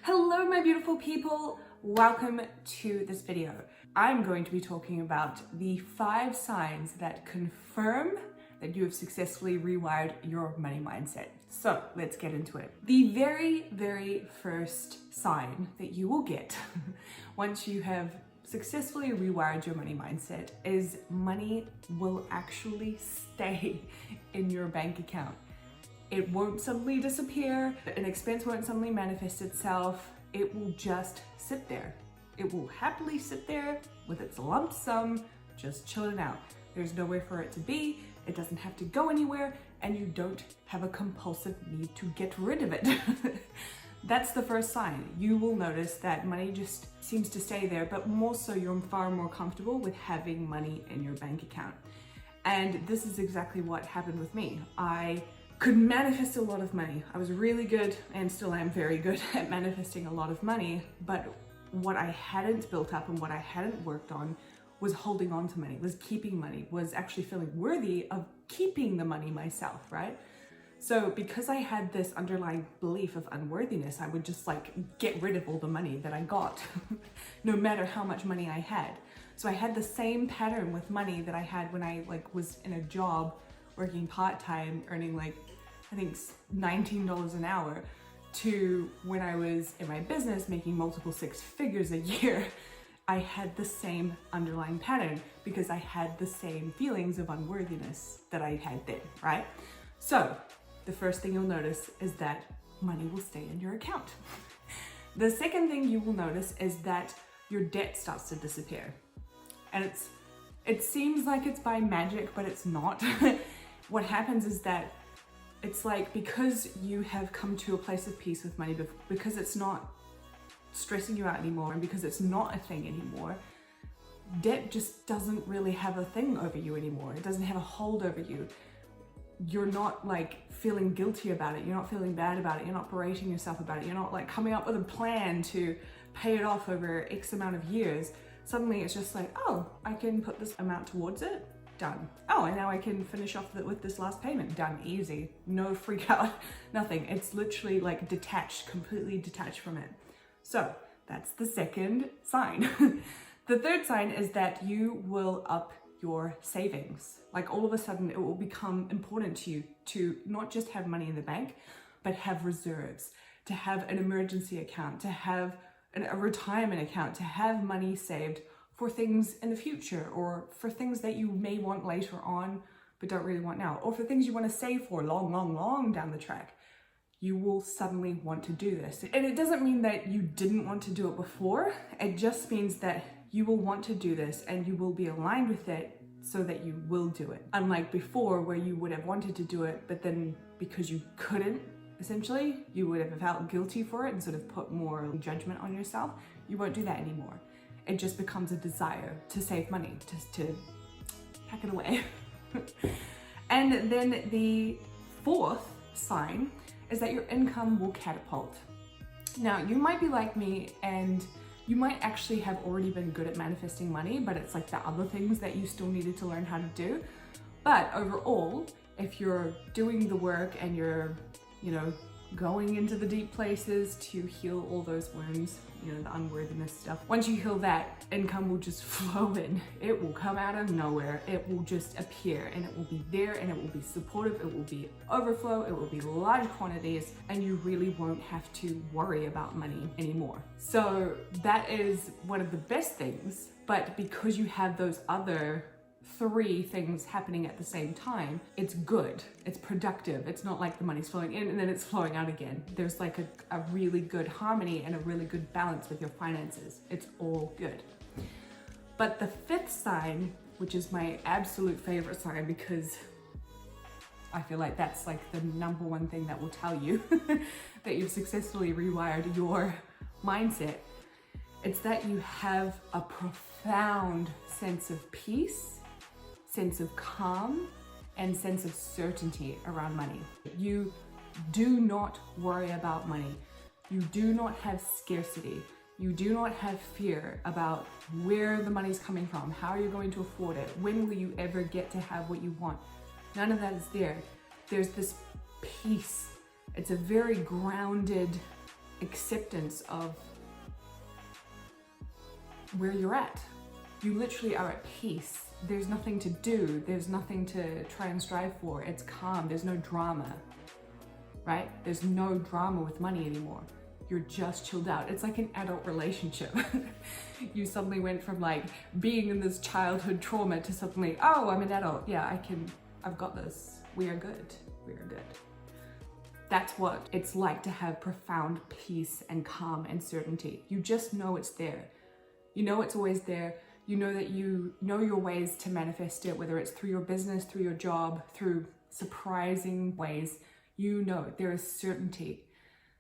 Hello my beautiful people, welcome to this video. I'm going to be talking about the 5 signs that confirm that you have successfully rewired your money mindset. So let's get into it. The very first sign that you will get once you have successfully rewired your money mindset is money will actually stay in your bank account. It won't suddenly disappear, an expense won't suddenly manifest itself, it will just sit there. It will happily sit there with its lump sum, just chilling out. There's nowhere for it to be, it doesn't have to go anywhere, and you don't have a compulsive need to get rid of it. That's the first sign. You will notice that money just seems to stay there, but more so you're far more comfortable with having money in your bank account. And this is exactly what happened with me. I could manifest a lot of money. I was really good and still am very good at manifesting a lot of money, but what I hadn't built up and what I hadn't worked on was holding on to money, was keeping money, was actually feeling worthy of keeping the money myself, right? So because I had this underlying belief of unworthiness, I would just like get rid of all the money that I got, no matter how much money I had. So I had the same pattern with money that I had when I was in a job working part-time, earning I think $19 an hour, to when I was in my business making multiple 6 figures a year. I had the same underlying pattern because I had the same feelings of unworthiness that I had then, right? So the first thing you'll notice is that money will stay in your account. The second thing you will notice is that your debt starts to disappear. And it seems like it's by magic, but it's not. What happens is that it's like, because you have come to a place of peace with money, because it's not stressing you out anymore and because it's not a thing anymore, debt just doesn't really have a thing over you anymore. It doesn't have a hold over you. You're not feeling guilty about it. You're not feeling bad about it. You're not berating yourself about it. You're not coming up with a plan to pay it off over X amount of years. Suddenly it's just oh, I can put this amount towards it. Done. Oh, and now I can finish off with this last payment. Done. Easy. No freak out. Nothing. It's literally detached, completely detached from it. So that's the second sign. The third sign is that you will up your savings. All of a sudden it will become important to you to not just have money in the bank, but have reserves, to have an emergency account, to have a retirement account, to have money saved for things in the future, or for things that you may want later on but don't really want now, or for things you want to save for long down the track. You will suddenly want to do this. And it doesn't mean that you didn't want to do it before. It just means that you will want to do this and you will be aligned with it so that you will do it. Unlike before, where you would have wanted to do it, but then because you couldn't, essentially, you would have felt guilty for it and sort of put more judgment on yourself. You won't do that anymore. It just becomes a desire to save money, just to pack it away. And then the fourth sign is that your income will catapult. Now, you might be like me and you might actually have already been good at manifesting money, but it's the other things that you still needed to learn how to do. But overall, if you're doing the work and you're, going into the deep places to heal all those wounds, the unworthiness stuff. Once you heal that, income will just flow in. It will come out of nowhere. It will just appear and it will be there and it will be supportive. It will be overflow. It will be large quantities and you really won't have to worry about money anymore. So that is one of the best things, but because you have those other 3 things happening at the same time, it's good, it's productive. It's not like the money's flowing in and then it's flowing out again. There's a really good harmony and a really good balance with your finances. It's all good. But the 5th sign, which is my absolute favorite sign because I feel like that's the number 1 thing that will tell you that you've successfully rewired your mindset, it's that you have a profound sense of peace, sense of calm, and sense of certainty around money. You do not worry about money. You do not have scarcity. You do not have fear about where the money's coming from, how you're going to afford it, when will you ever get to have what you want. None of that is there. There's this peace. It's a very grounded acceptance of where you're at. You literally are at peace. There's nothing to do. There's nothing to try and strive for. It's calm. There's no drama, right? There's no drama with money anymore. You're just chilled out. It's like an adult relationship. You suddenly went from like being in this childhood trauma to suddenly, oh, I'm an adult. Yeah, I've got this. We are good. We are good. That's what it's like to have profound peace and calm and certainty. You just know it's there. You know it's always there. You know that you know your ways to manifest it, whether it's through your business, through your job, through surprising ways. You know there is certainty.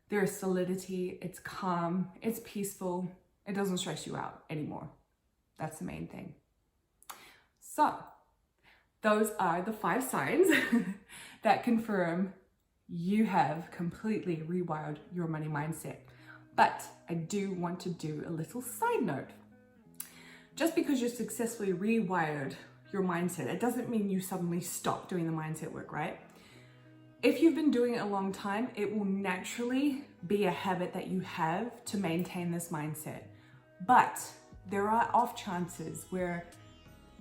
There is solidity. It's calm. It's peaceful. It doesn't stress you out anymore. That's the main thing. So those are the 5 signs that confirm you have completely rewired your money mindset. But I do want to do a little side note. Just because you've successfully rewired your mindset, it doesn't mean you suddenly stop doing the mindset work, right? If you've been doing it a long time, it will naturally be a habit that you have to maintain this mindset. But there are off chances where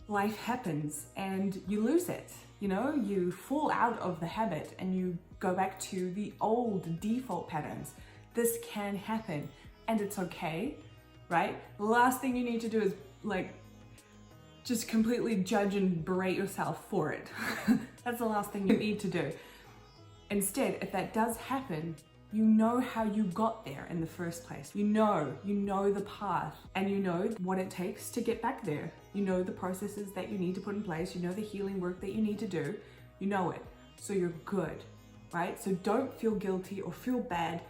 life happens and you lose it. You know, you fall out of the habit and you go back to the old default patterns. This can happen and it's okay, right? The last thing you need to do is like just completely judge and berate yourself for it. That's the last thing you need to do. Instead, if that does happen, you know how you got there in the first place. You know the path and you know what it takes to get back there. You know the processes that you need to put in place. You know the healing work that you need to do. You know it. So you're good, right? So don't feel guilty or feel bad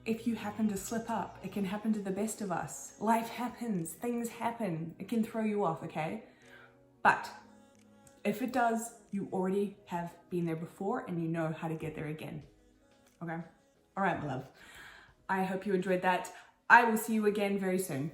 if you happen to slip up. It can happen to the best of us. Life happens, things happen. It can throw you off, okay? But if it does, you already have been there before and you know how to get there again, okay? All right, my love. I hope you enjoyed that. I will see you again very soon.